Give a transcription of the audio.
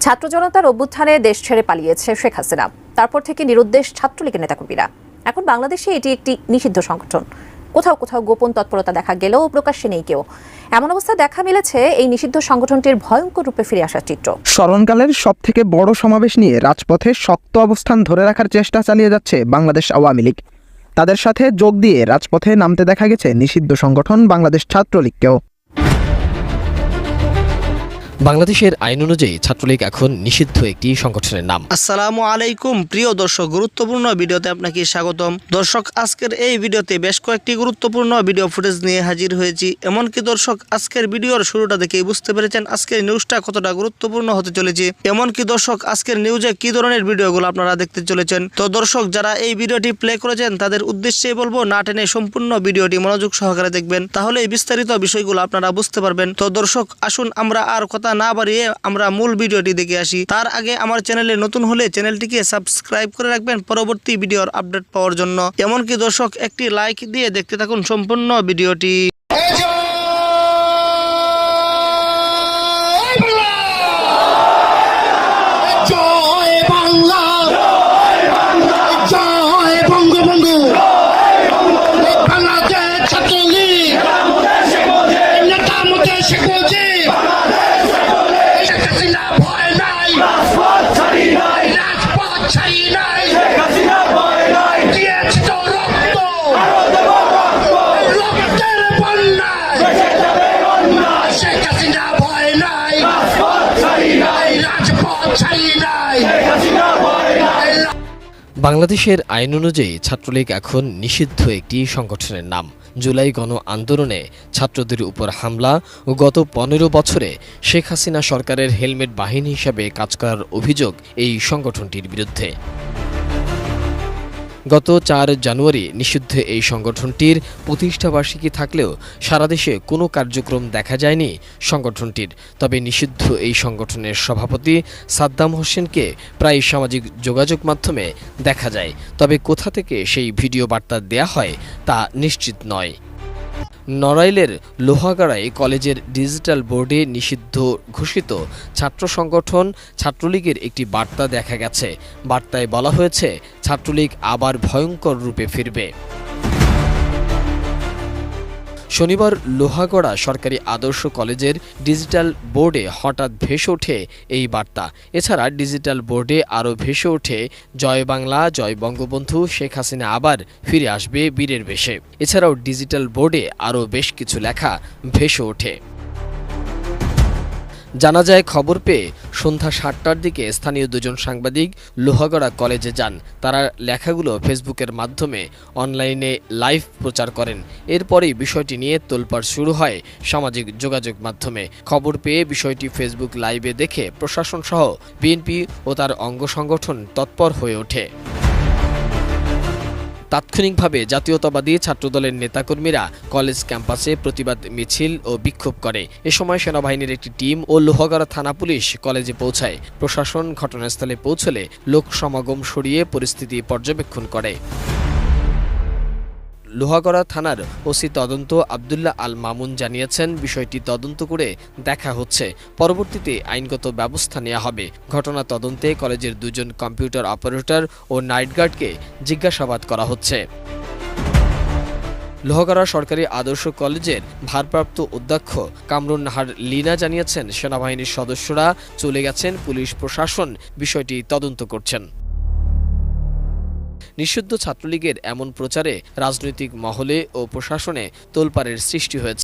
ছাত্র জনতার অভ্যুত্থানে দেশ ছেড়ে পালিয়েছে শেখ হাসিনা। তারপর থেকে নিরুদ্দেশ ছাত্রলীগের নেতাকর্মীরা। এখন বাংলাদেশে এটি একটি নিষিদ্ধ সংগঠন। কোথাও কোথাও গোপন তৎপরতা দেখা গেলেও প্রকাশ্যে নেই কেউ। এমন অবস্থা দেখা মিলেছে এই নিষিদ্ধ সংগঠনটির ভয়ঙ্কর রূপে ফিরে আসার চিত্র। স্মরণকালের সবথেকে বড় সমাবেশ নিয়ে রাজপথে শক্ত অবস্থান ধরে রাখার চেষ্টা চালিয়ে যাচ্ছে বাংলাদেশ আওয়ামী লীগ। তাদের সাথে যোগ দিয়ে রাজপথে নামতে দেখা গেছে নিষিদ্ধ সংগঠন বাংলাদেশ ছাত্রলীগকেও। বাংলাদেশের আইন অনুযায়ী ছাত্রলীগ এখন নিষিদ্ধ একটি সংগঠনের নাম। আসসালামু আলাইকুম প্রিয় দর্শক, গুরুত্বপূর্ণ ভিডিওতে আপনাকে স্বাগতম। দর্শক, আজকের এই ভিডিওতে বেশ কয়েকটি গুরুত্বপূর্ণ ভিডিও ফুটেজ নিয়ে হাজির হয়েছি। এমনকি দর্শক, আজকের ভিডিওর শুরুটা দেখেই বুঝতে পেরেছেন আজকের নিউজটা কতটা গুরুত্বপূর্ণ হতে চলেছে। এমনকি দর্শক, আজকের নিউজে কি ধরনের ভিডিওগুলো আপনারা দেখতে চলেছেন। তো দর্শক, যারা এই ভিডিওটি প্লে করেছেন তাদের উদ্দেশ্যে বলবো, না টেনে সম্পূর্ণ ভিডিওটি মনোযোগ সহকারে দেখবেন, তাহলে এই বিস্তারিত বিষয়গুলো আপনারা বুঝতে পারবেন। তো দর্শক, আসুন আমরা আর কথা না বাড়িয়ে আমরা মূল ভিডিওটি দেখে আসি। তার আগে আমার চ্যানেলে নতুন হলে চ্যানেলটিকে সাবস্ক্রাইব করে রাখবেন পরবর্তী ভিডিওর আপডেট পাওয়ার জন্য। এমনকি দর্শক, একটি লাইক দিয়ে দেখতে থাকুন সম্পূর্ণ ভিডিওটি। বাংলাদেশের আইন অনুযায়ী ছাত্রলীগ এখন নিষিদ্ধ একটি সংগঠনের নাম। জুলাই গণ আন্দোলনে ছাত্রদের উপর হামলা ও গত 15 বছরে শেখ হাসিনা সরকারের হেলমেট বাহিনী হিসাবে কাজ করার অভিযোগ এই সংগঠনটির বিরুদ্ধে। গত 4 জানুয়ারি নিষিদ্ধ এই সংগঠনটির প্রতিষ্ঠাবার্ষিকী থাকলেও সারা দেশে কোনো কার্যক্রম দেখা যায়নি সংগঠনটির। তবে নিষিদ্ধ এই সংগঠনের সভাপতি সাদ্দাম হোসেনকে প্রায় সামাজিক যোগাযোগ মাধ্যমে দেখা যায়। তবে কোথা থেকে সেই ভিডিও বার্তা দেয়া হয় তা নিশ্চিত নয়। নড়াইলের লোহাগাড়ায় কলেজের ডিজিটাল বোর্ডে নিষিদ্ধ ঘোষিত ছাত্র সংগঠন ছাত্রলীগের একটি বার্তা দেখা গেছে। বার্তায় বলা হয়েছে, ছাত্রলীগ আবার ভয়ঙ্কর রূপে ফিরবে। শনিবার লোহাগড়া সরকারি আদর্শ কলেজের ডিজিটাল বোর্ডে হঠাৎ ভেসে ওঠে এই বার্তা। এছাড়া ডিজিটাল বোর্ডে আরও ভেসে ওঠে, জয় বাংলা, জয় বঙ্গবন্ধু, শেখ হাসিনা আবার ফিরে আসবে বীরের বেশে। এছাড়াও ডিজিটাল বোর্ডে আরও বেশ কিছু লেখা ভেসে ওঠে। জানা যায়, খবর পেয়ে সন্ধ্যা 7টার দিকে স্থানীয় 2জন সাংবাদিক লোহাগড়া কলেজে যান। তারা লেখাগুলো ফেসবুকের মাধ্যমে অনলাইনে লাইভ প্রচার করেন। এরপরেই বিষয়টি নিয়ে তোলপাড় শুরু হয় সামাজিক যোগাযোগ মাধ্যমে। খবর পেয়ে বিষয়টি ফেসবুক লাইভে দেখে প্রশাসন সহ বিএনপি ও তার অঙ্গ সংগঠন তৎপর হয়ে ওঠে। তাৎক্ষণিকভাবে জাতীয়তাবাদী ছাত্রদলের নেতাকর্মীরা কলেজ ক্যাম্পাসে প্রতিবাদ মিছিল ও বিক্ষোভ করে। এ সময় সেনাবাহিনীর একটি টিম ও লোহাগড়া থানা পুলিশ কলেজে পৌঁছায়। প্রশাসন ঘটনাস্থলে পৌঁছলে লোক সমাগম সরিয়ে পরিস্থিতি পর্যবেক্ষণ করে। লোহাগড়া থানার ওসি তদন্ত আব্দুল্লাহ আল মামুন জানিয়েছেন, বিষয়টি তদন্ত করে দেখা হচ্ছে, পরবর্তীতে আইনগত ব্যবস্থা নেওয়া হবে। ঘটনা তদন্তে কলেজের 2জন কম্পিউটার অপারেটর ও নাইট গার্ডকে জিজ্ঞাসাবাদ করা হচ্ছে। লোহাগড়া সরকারি আদর্শ কলেজের ভারপ্রাপ্ত অধ্যক্ষ কামরুন নাহার লীনা জানিয়েছেন, সেনাবাহিনীর সদস্যরা চলে গেছেন, পুলিশ প্রশাসন বিষয়টি তদন্ত করছেন। নিষিদ্ধ ছাত্রলীগের এমন প্রচারে রাজনৈতিক মহলে ও প্রশাসনে তোলপাড়ের সৃষ্টি হয়েছে।